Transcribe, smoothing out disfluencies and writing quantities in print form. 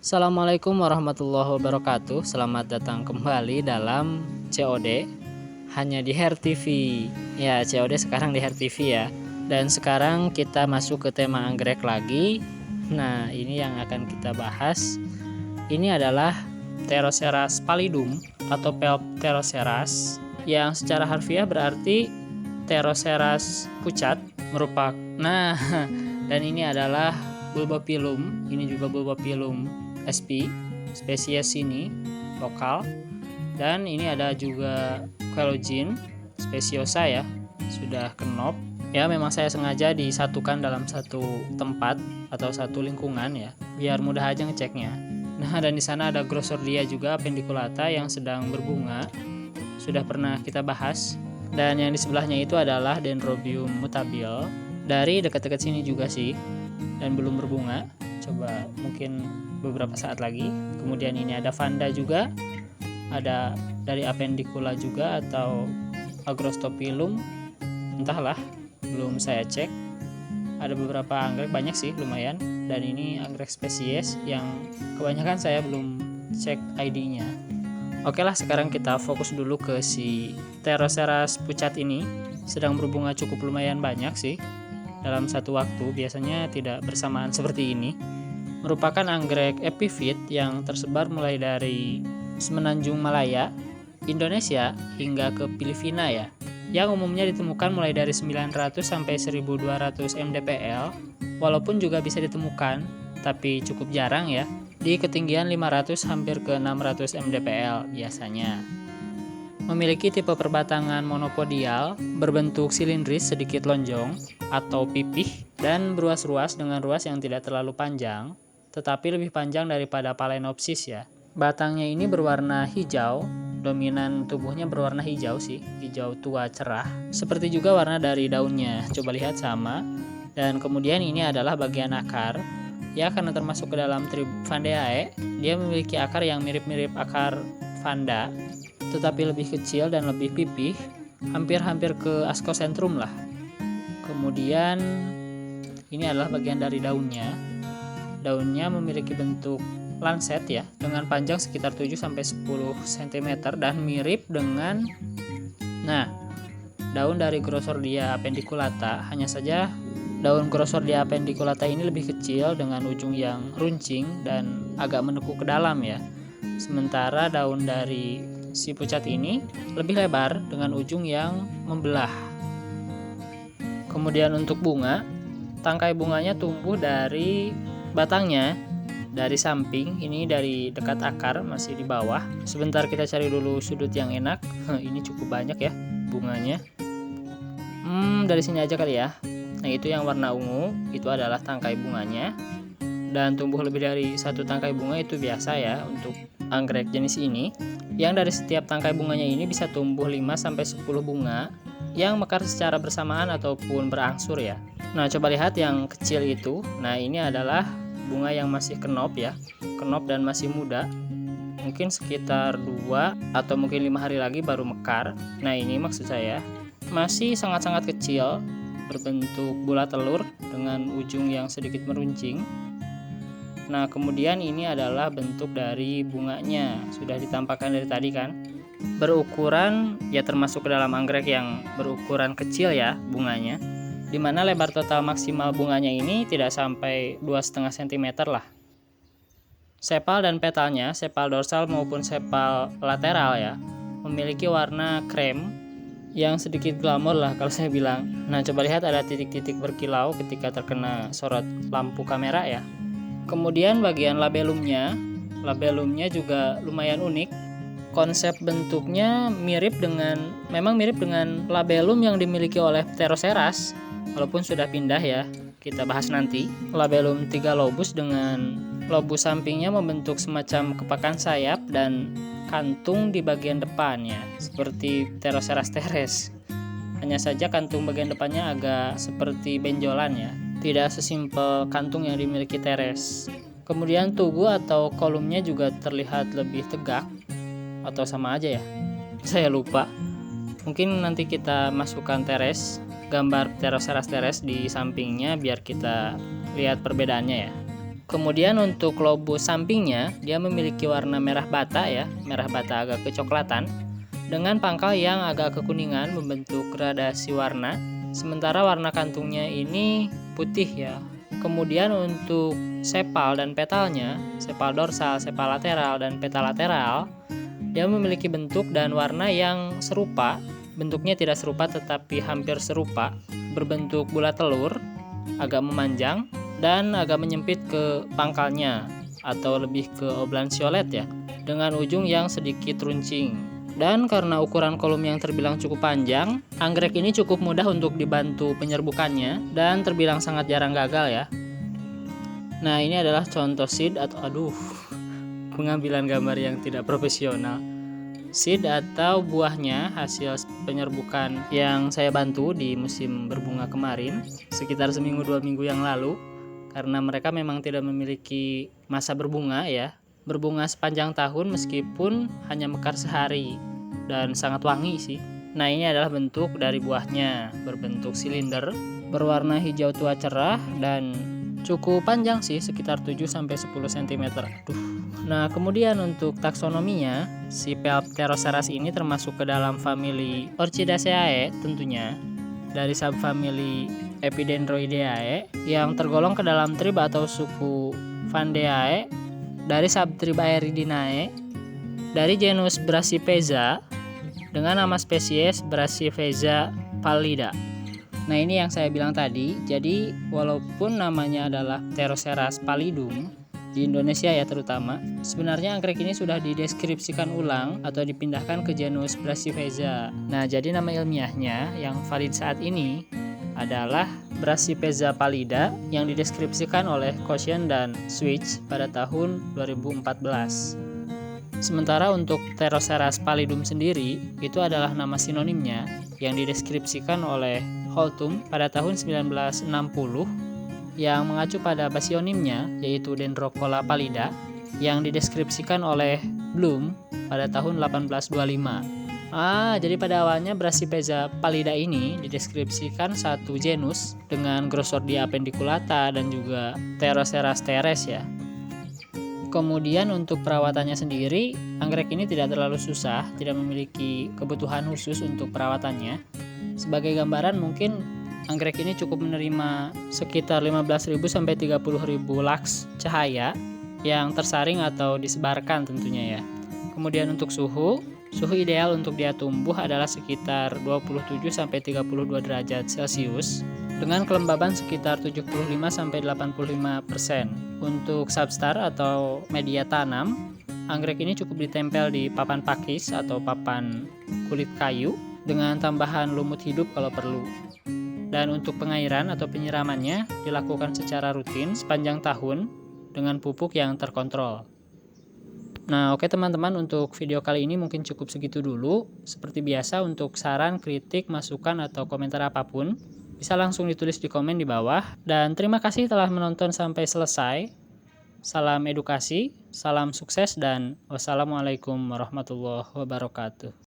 Assalamualaikum warahmatullahi wabarakatuh. Selamat datang kembali dalam COD hanya di Her TV. Ya, COD sekarang di Her TV ya. Dan sekarang kita masuk ke tema anggrek lagi. Nah, ini yang akan kita bahas. Ini adalah Pteroceras pallidum atau Pteroceras yang secara harfiah berarti Pteroceras pucat merupakan. Nah, dan ini adalah Bulbophyllum, ini juga Bulbophyllum sp, spesies ini lokal. Dan ini ada juga Coelogin speciosa ya, sudah kenop. Ya, memang saya sengaja disatukan dalam satu tempat atau satu lingkungan ya, biar mudah aja ngeceknya. Nah, dan di sana ada Grossordia juga pendiculata yang sedang berbunga, sudah pernah kita bahas. Dan yang di sebelahnya itu adalah Dendrobium mutabile, dari dekat-dekat sini juga sih, dan belum berbunga. Coba mungkin beberapa saat lagi. Kemudian ini ada Vanda juga, ada dari Apendicula juga atau Agrostophyllum, entahlah, belum saya cek. Ada beberapa anggrek, banyak sih, lumayan. Dan ini anggrek spesies yang kebanyakan saya belum cek ID-nya. Oke lah, sekarang kita fokus dulu ke si Pteroceras pucat ini. Sedang berbunga cukup lumayan banyak sih dalam satu waktu, biasanya tidak bersamaan seperti ini. Merupakan anggrek epifit yang tersebar mulai dari Semenanjung Malaya, Indonesia hingga ke Filipina ya. Yang umumnya ditemukan mulai dari 900 sampai 1200 mdpl, walaupun juga bisa ditemukan, tapi cukup jarang ya, di ketinggian 500 hampir ke 600 mdpl biasanya. Memiliki tipe perbatangan monopodial, berbentuk silindris sedikit lonjong atau pipih, dan beruas-ruas dengan ruas yang tidak terlalu panjang, tetapi lebih panjang daripada Phalaenopsis ya. Batangnya ini berwarna hijau, dominan tubuhnya berwarna hijau sih, hijau tua cerah, seperti juga warna dari daunnya, coba lihat sama. Dan kemudian ini adalah bagian akar, ya, karena termasuk ke dalam tribu Vandae, dia memiliki akar yang mirip-mirip akar Vanda, tetapi lebih kecil dan lebih pipih, hampir-hampir ke Ascocentrum lah. Kemudian ini adalah bagian dari daunnya. Daunnya memiliki bentuk lancet ya, dengan panjang sekitar 7-10 cm dan mirip dengan daun dari Grossordia pendiculata. Hanya saja daun Grossordia pendiculata ini lebih kecil dengan ujung yang runcing dan agak menekuk ke dalam ya. Sementara daun dari si pucat ini lebih lebar dengan ujung yang membelah. Kemudian untuk bunga, tangkai bunganya tumbuh dari batangnya, dari samping, ini dari dekat akar, masih di bawah. Sebentar kita cari dulu sudut yang enak. Ini cukup banyak ya bunganya. Dari sini aja kali ya. Nah, itu yang warna ungu, itu adalah tangkai bunganya. Dan tumbuh lebih dari satu tangkai bunga itu biasa ya untuk anggrek jenis ini. Yang dari setiap tangkai bunganya ini bisa tumbuh 5-10 bunga yang mekar secara bersamaan ataupun berangsur ya. Nah, coba lihat yang kecil itu. Nah, ini adalah bunga yang masih kenop ya, kenop dan masih muda. Mungkin sekitar 2 atau mungkin 5 hari lagi baru mekar. Nah, ini maksud saya masih sangat-sangat kecil, berbentuk bola telur dengan ujung yang sedikit meruncing. Nah, kemudian ini adalah bentuk dari bunganya, sudah ditampakkan dari tadi kan. Berukuran ya, termasuk ke dalam anggrek yang berukuran kecil ya bunganya, dimana lebar total maksimal bunganya ini tidak sampai 2,5 cm lah. Sepal dan petalnya, sepal dorsal maupun sepal lateral ya, memiliki warna krem yang sedikit glamor lah kalau saya bilang. Nah, coba lihat ada titik-titik berkilau ketika terkena sorot lampu kamera ya. Kemudian bagian labellumnya juga lumayan unik. Konsep bentuknya memang mirip dengan labellum yang dimiliki oleh Pteroceras, walaupun sudah pindah ya, kita bahas nanti. Labellum 3 lobus dengan lobus sampingnya membentuk semacam kepakan sayap dan kantung di bagian depannya, seperti Pteroceras teres. Hanya saja kantung bagian depannya agak seperti benjolan ya, tidak sesimpel kantung yang dimiliki teres. Kemudian tugu atau kolumnya juga terlihat lebih tegak, atau sama aja ya, saya lupa. Mungkin nanti kita masukkan teres, gambar Pteroceras teres di sampingnya biar kita lihat perbedaannya ya. Kemudian untuk lobo sampingnya, dia memiliki warna merah bata ya, merah bata agak kecoklatan, dengan pangkal yang agak kekuningan membentuk gradasi warna. Sementara warna kantungnya ini putih ya. Kemudian untuk sepal dan petalnya, sepal dorsal, sepal lateral, dan petal lateral, dia memiliki bentuk dan warna yang serupa. Bentuknya tidak serupa tetapi hampir serupa, berbentuk bulat telur, agak memanjang, dan agak menyempit ke pangkalnya atau lebih ke oblanceolate ya, dengan ujung yang sedikit runcing. Dan karena ukuran kolom yang terbilang cukup panjang, anggrek ini cukup mudah untuk dibantu penyerbukannya dan terbilang sangat jarang gagal ya. Nah, ini adalah contoh seed atau pengambilan gambar yang tidak profesional. Seed atau buahnya hasil penyerbukan yang saya bantu di musim berbunga kemarin, sekitar seminggu 2 minggu yang lalu. Karena mereka memang tidak memiliki masa berbunga ya, berbunga sepanjang tahun meskipun hanya mekar sehari dan sangat wangi sih. Nah, ini adalah bentuk dari buahnya, berbentuk silinder, berwarna hijau tua cerah dan cukup panjang sih, sekitar 7-10 cm. Nah, kemudian untuk taksonominya, si Pelpteroceras ini termasuk ke dalam famili Orchidaceae tentunya, dari subfamili Epidendroideae yang tergolong ke dalam trib atau suku Vandeae, dari subtrib Aeridinae, dari genus Brassipeza dengan nama spesies Brassipeza pallida. Nah, ini yang saya bilang tadi. Jadi walaupun namanya adalah Pteroceras pallidum di Indonesia ya terutama, sebenarnya anggrek ini sudah dideskripsikan ulang atau dipindahkan ke genus Brassipeza. Nah, jadi nama ilmiahnya yang valid saat ini adalah Brassipeza pallida yang dideskripsikan oleh Koshen dan Switch pada tahun 2014. Sementara untuk Pteroceras pallidum sendiri, itu adalah nama sinonimnya yang dideskripsikan oleh Holtum pada tahun 1960 yang mengacu pada basionimnya yaitu Dendrocola pallida yang dideskripsikan oleh Bloom pada tahun 1825. Jadi pada awalnya Brassipeza pallida ini dideskripsikan satu genus dengan Grossordia appendiculata dan juga Pteroceras teres ya. Kemudian untuk perawatannya sendiri, anggrek ini tidak terlalu susah, tidak memiliki kebutuhan khusus untuk perawatannya. Sebagai gambaran mungkin anggrek ini cukup menerima sekitar 15.000 sampai 30.000 lux cahaya yang tersaring atau disebarkan tentunya ya. Kemudian untuk suhu ideal untuk dia tumbuh adalah sekitar 27 sampai 32 derajat Celcius dengan kelembaban sekitar 75 sampai 85%. Untuk substar atau media tanam, anggrek ini cukup ditempel di papan pakis atau papan kulit kayu dengan tambahan lumut hidup kalau perlu. Dan untuk pengairan atau penyiramannya dilakukan secara rutin sepanjang tahun dengan pupuk yang terkontrol. Nah, oke teman-teman, untuk video kali ini mungkin cukup segitu dulu. Seperti biasa, untuk saran, kritik, masukan, atau komentar apapun, bisa langsung ditulis di komen di bawah. Dan terima kasih telah menonton sampai selesai. Salam edukasi, salam sukses, dan wassalamualaikum warahmatullahi wabarakatuh.